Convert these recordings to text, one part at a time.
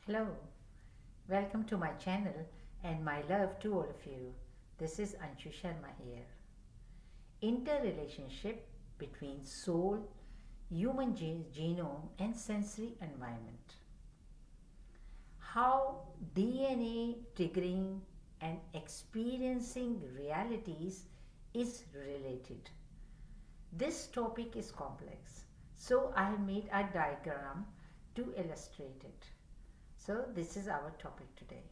Hello, welcome to my channel and my love to all of you. This is Anshu Sharma here. Interrelationship between soul, human genome and sensory environment. How DNA triggering and experiencing realities is related. This topic is complex, so I have made a diagram to illustrate it. So this is our topic today.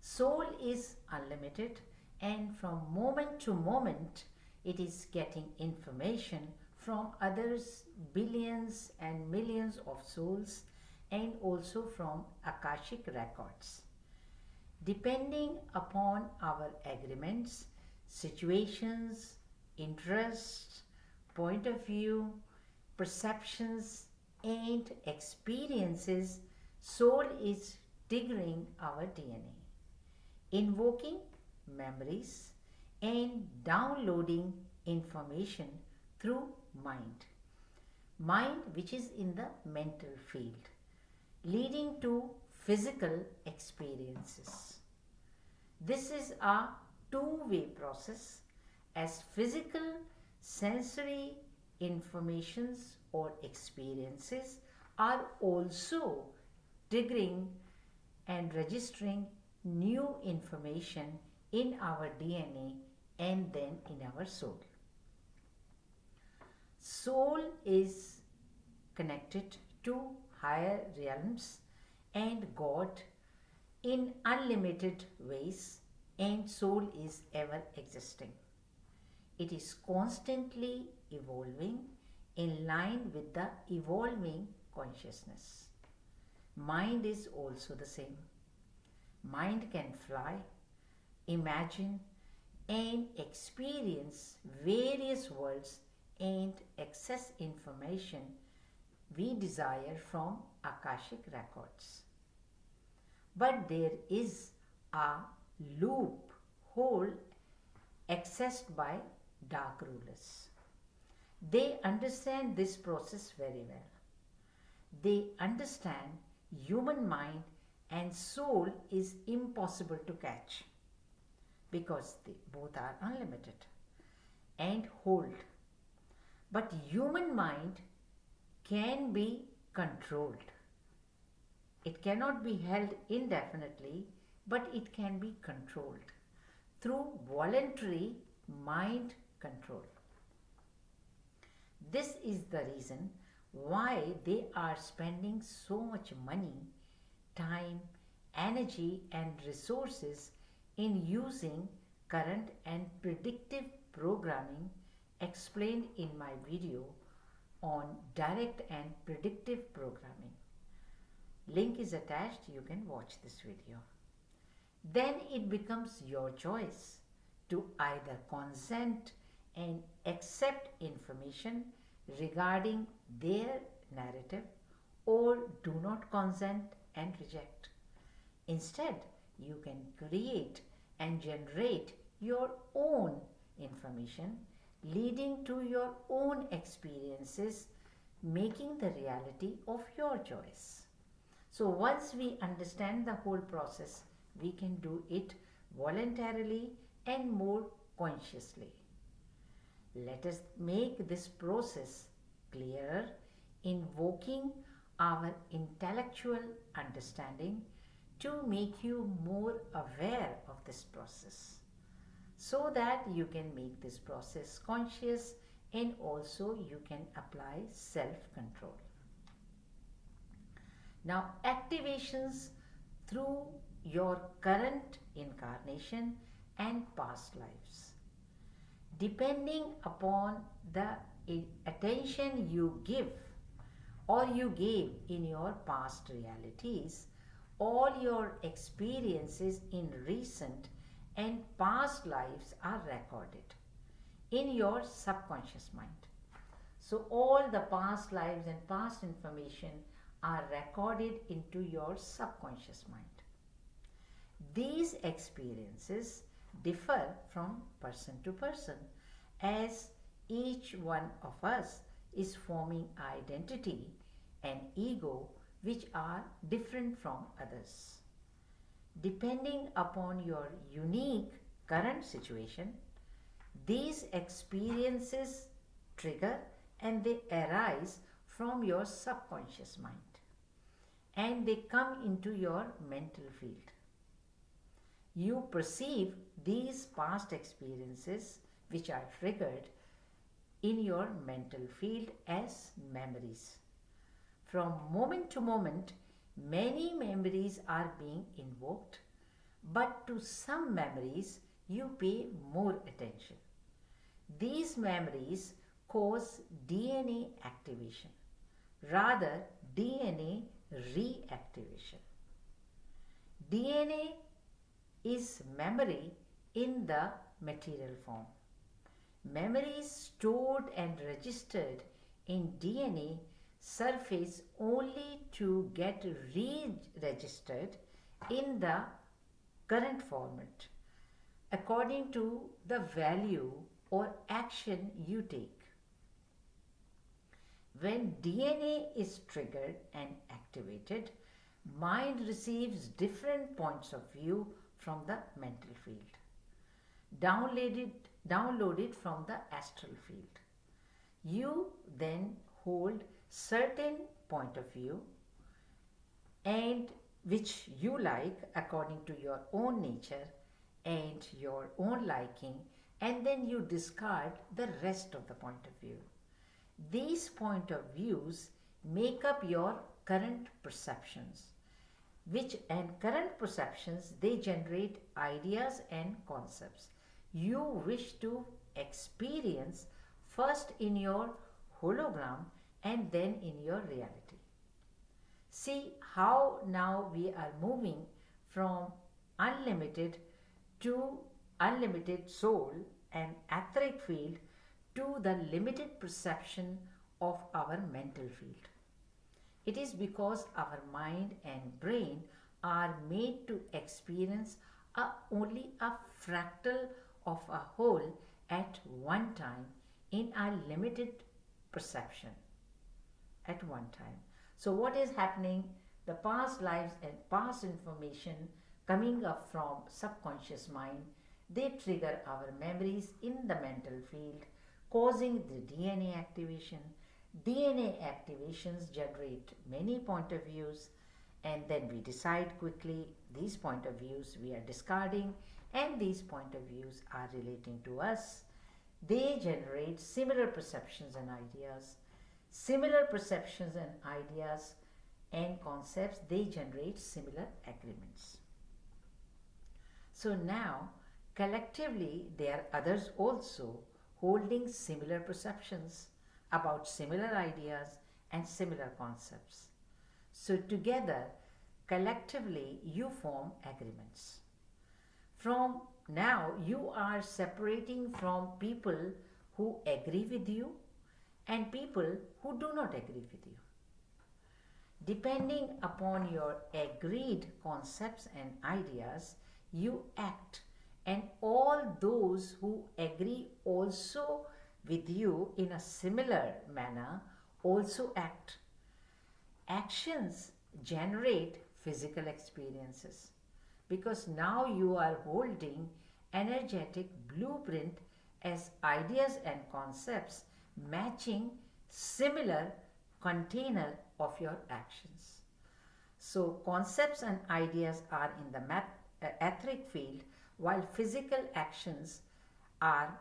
Soul is unlimited, and from moment to moment it is getting information from others, billions and millions of souls, and also from Akashic records. Depending upon our agreements, situations, interests, point of view, perceptions, and experiences, soul is triggering our DNA, invoking memories, and downloading information through mind. Mind, which is in the mental field, leading to physical experiences. This is a two-way process, as physical sensory informations or experiences are also triggering and registering new information in our DNA and then in our soul. Soul is connected to higher realms and God in unlimited ways, and soul is ever existing. It is constantly evolving in line with the evolving consciousness. Mind is also the same. Mind can fly, imagine, and experience various worlds and access information we desire from Akashic records. But there is a loophole accessed by dark rulers. They understand this process very well. They understand human mind and soul is impossible to catch because they both are unlimited and hold. But human mind can be controlled. It cannot be held indefinitely, but it can be controlled through voluntary mind control. This is the reason why they are spending so much money, time, energy, and resources in using current and predictive programming explained in my video on direct and predictive programming. Link is attached, you can watch this video. Then it becomes your choice to either consent and accept information regarding their narrative or do not consent and reject. Instead, you can create and generate your own information leading to your own experiences, making the reality of your choice. So once we understand the whole process, we can do it voluntarily and more consciously. Let us make this process clearer, invoking our intellectual understanding to make you more aware of this process, so that you can make this process conscious and also you can apply self-control. Now, activations through your current incarnation and past lives. Depending upon the attention you give or you gave in your past realities, all your experiences in recent and past lives are recorded in your subconscious mind. So all the past lives and past information are recorded into your subconscious mind. These experiences differ from person to person, as each one of us is forming identity and ego which are different from others. Depending upon your unique current situation, these experiences trigger and they arise from your subconscious mind and they come into your mental field. You perceive these past experiences which are triggered in your mental field as memories. From moment to moment, many memories are being invoked, but to some memories you pay more attention. These memories cause DNA activation, rather DNA reactivation. DNA is memory in the material form. Memories stored and registered in DNA surface only to get re-registered in the current format according to the value or action you take. When DNA is triggered and activated, mind receives different points of view from the mental field, downloaded from the astral field. You then hold certain point of view and which you like according to your own nature and your own liking, and then you discard the rest of the point of view. These point of views make up your current perceptions, which and current perceptions they generate ideas and concepts you wish to experience first in your hologram and then in your reality. See how now we are moving from unlimited to unlimited soul and etheric field to the limited perception of our mental field. It is because our mind and brain are made to experience only a fractal of a whole at one time in a limited perception at one time. So what is happening? The past lives and past information coming up from subconscious mind, they trigger our memories in the mental field, causing the DNA activation. DNA activations generate many point of views, and then we decide quickly these point of views we are discarding and these point of views are relating to us. They generate similar perceptions and ideas. Similar perceptions and ideas and concepts, they generate similar agreements. So now, collectively, there are others also holding similar perceptions about similar ideas and similar concepts. So together, collectively, you form agreements. From now, you are separating from people who agree with you and people who do not agree with you. Depending upon your agreed concepts and ideas, you act, and all those who agree also with you in a similar manner also act. Actions generate physical experiences because now you are holding energetic blueprint as ideas and concepts matching similar container of your actions. So concepts and ideas are in the etheric field while physical actions are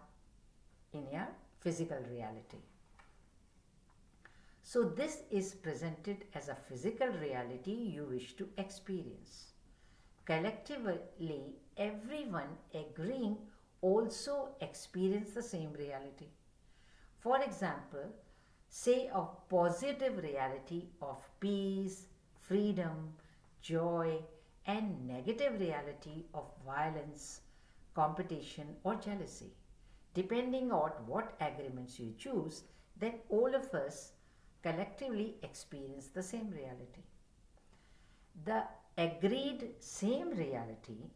in your physical reality. So this is presented as a physical reality you wish to experience. Collectively, everyone agreeing also experience the same reality. For example, say a positive reality of peace, freedom, joy, and negative reality of violence, competition, or jealousy. Depending on what agreements you choose, then all of us collectively experience the same reality. The agreed same reality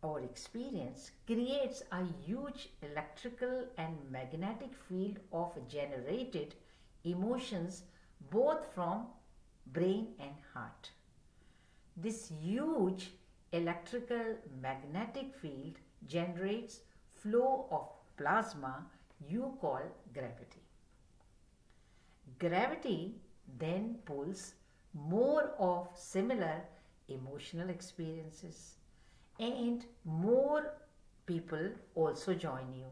or experience creates a huge electrical and magnetic field of generated emotions both from brain and heart. This huge electrical magnetic field generates flow of plasma you call gravity. Gravity then pulls more of similar emotional experiences and more people also join you.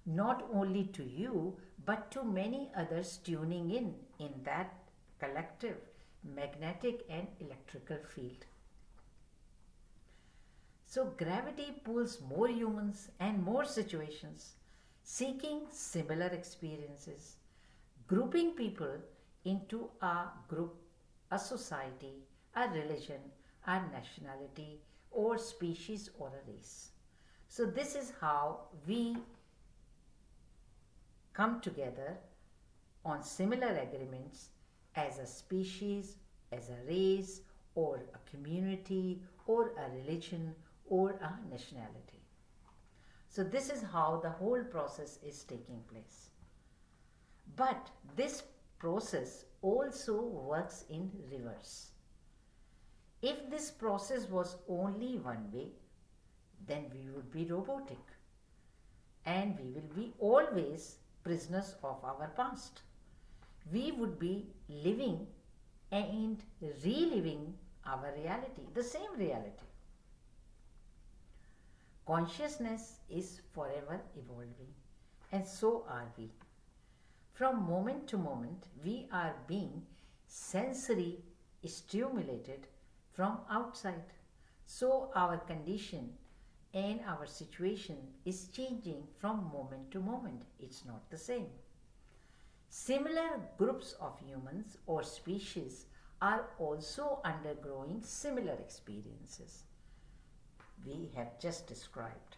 Not only to you but to many others tuning in that collective magnetic and electrical field. So gravity pulls more humans and more situations seeking similar experiences, grouping people into a group, a society, a religion, a nationality, or species or a race. So, this is how we come together on similar agreements as a species, as a race, or a community, or a religion, or a nationality. So, this is how the whole process is taking place. But this process also works in reverse. If this process was only one way, then we would be robotic and we will be always prisoners of our past. We would be living and reliving our reality, the same reality. Consciousness is forever evolving, and so are we. From moment to moment, we are being sensory stimulated from outside. So, our condition and our situation is changing from moment to moment. It's not the same. Similar groups of humans or species are also undergoing similar experiences we have just described.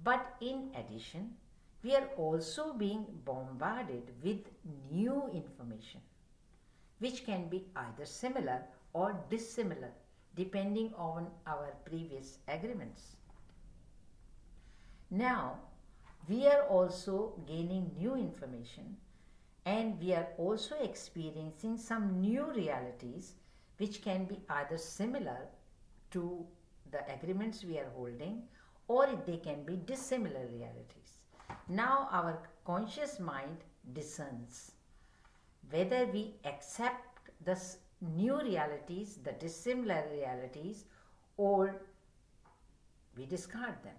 But in addition, we are also being bombarded with new information, which can be either similar or dissimilar depending on our previous agreements. Now, we are also gaining new information and we are also experiencing some new realities which can be either similar to the agreements we are holding or they can be dissimilar realities. Now, our conscious mind discerns whether we accept the new realities, the dissimilar realities, or we discard them.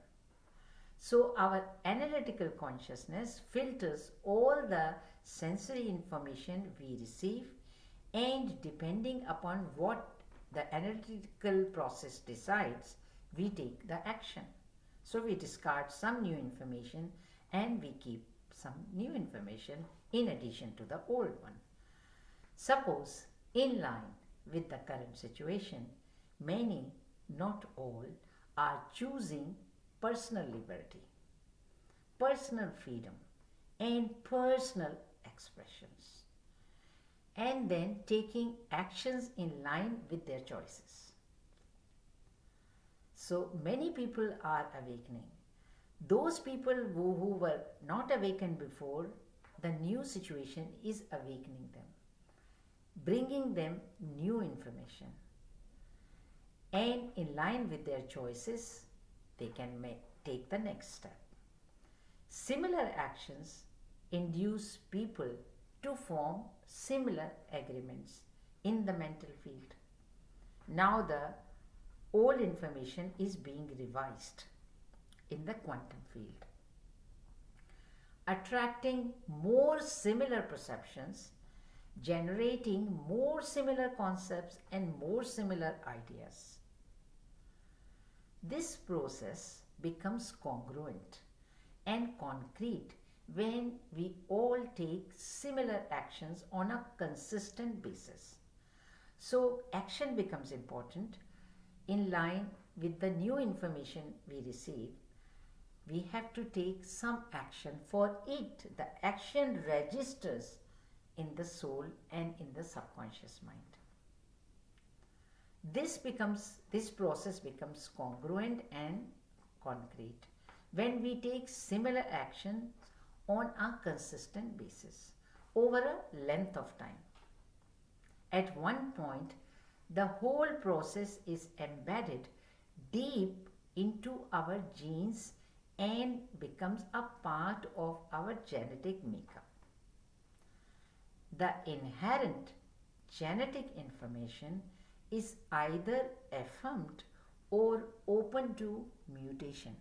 So, our analytical consciousness filters all the sensory information we receive, and depending upon what the analytical process decides, we take the action. So, we discard some new information and we keep some new information in addition to the old one. Suppose, in line with the current situation, many, not all, are choosing personal liberty, personal freedom, and personal expressions, and then taking actions in line with their choices. So many people are awakening. Those people who were not awakened before, the new situation is awakening them, bringing them new information, and in line with their choices, they can take the next step. Similar actions induce people to form similar agreements in the mental field. Now the old information is being revised in the quantum field, attracting more similar perceptions, generating more similar concepts and more similar ideas. This process becomes congruent and concrete when we all take similar actions on a consistent basis. So, action becomes important in line with the new information we receive. We have to take some action for it. The action registers in the soul and in the subconscious mind. This process becomes congruent and concrete when we take similar actions on a consistent basis over a length of time. At one point, the whole process is embedded deep into our genes and becomes a part of our genetic makeup. The inherent genetic information is either affirmed or open to mutation.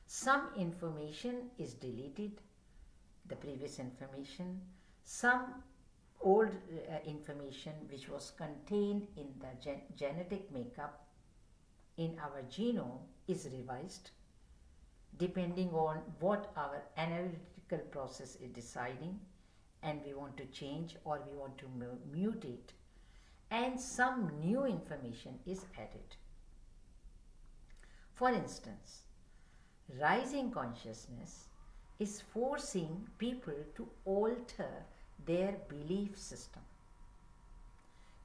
Some information is deleted, the previous information, some old information which was contained in the genetic makeup in our genome is revised depending on what our analytical process is deciding, and we want to change or we want to mutate, and some new information is added. For instance, rising consciousness is forcing people to alter their belief system.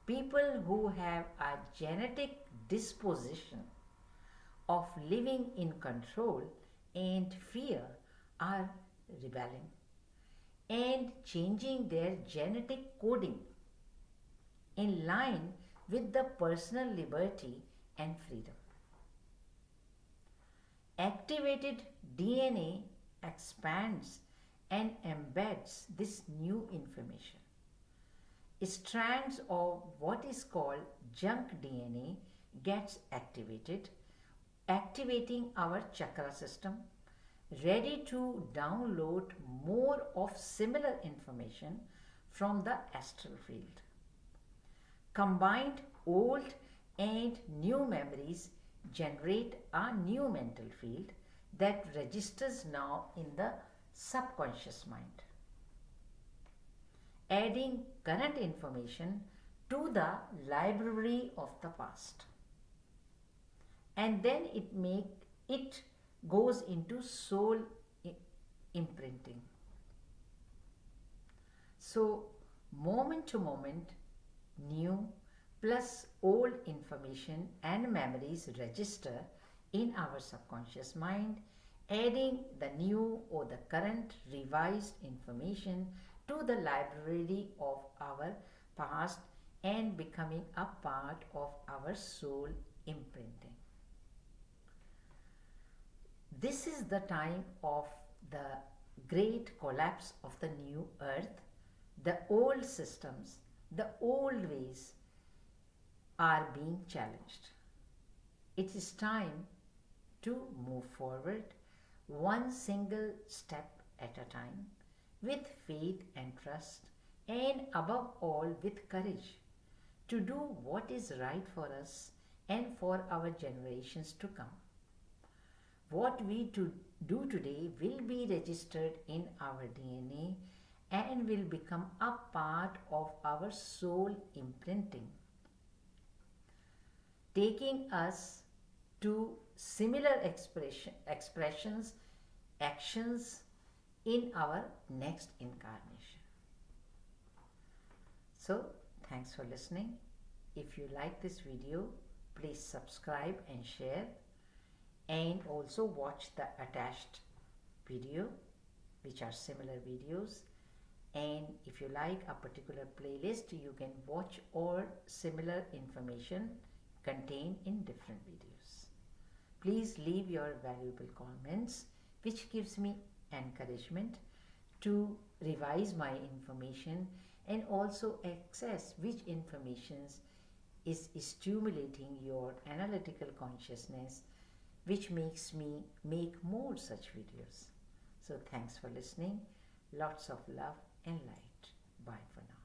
People who have a genetic disposition of living in control and fear are rebelling and changing their genetic coding in line with the personal liberty and freedom. Activated DNA expands and embeds this new information. Strands of what is called junk DNA gets activated, activating our chakra system, ready to download more of similar information from the astral field. Combined old and new memories generate a new mental field that registers now in the subconscious mind, adding current information to the library of the past. And then it goes into soul imprinting. So moment to moment, new plus old information and memories register in our subconscious mind, adding the new or the current revised information to the library of our past and becoming a part of our soul imprinting. This is the time of the great collapse of the new earth. The old systems, the old ways are being challenged. It is time to move forward one single step at a time with faith and trust, and above all with courage to do what is right for us and for our generations to come. What we do today will be registered in our DNA and will become a part of our soul imprinting, taking us to similar expressions, actions in our next incarnation. So, thanks for listening. If you like this video, please subscribe and share, and also watch the attached video, which are similar videos. And if you like a particular playlist, you can watch all similar information contained in different videos. Please leave your valuable comments, which gives me encouragement to revise my information and also access which informations is stimulating your analytical consciousness, which makes me make more such videos. So thanks for listening. Lots of love and light. Bye for now.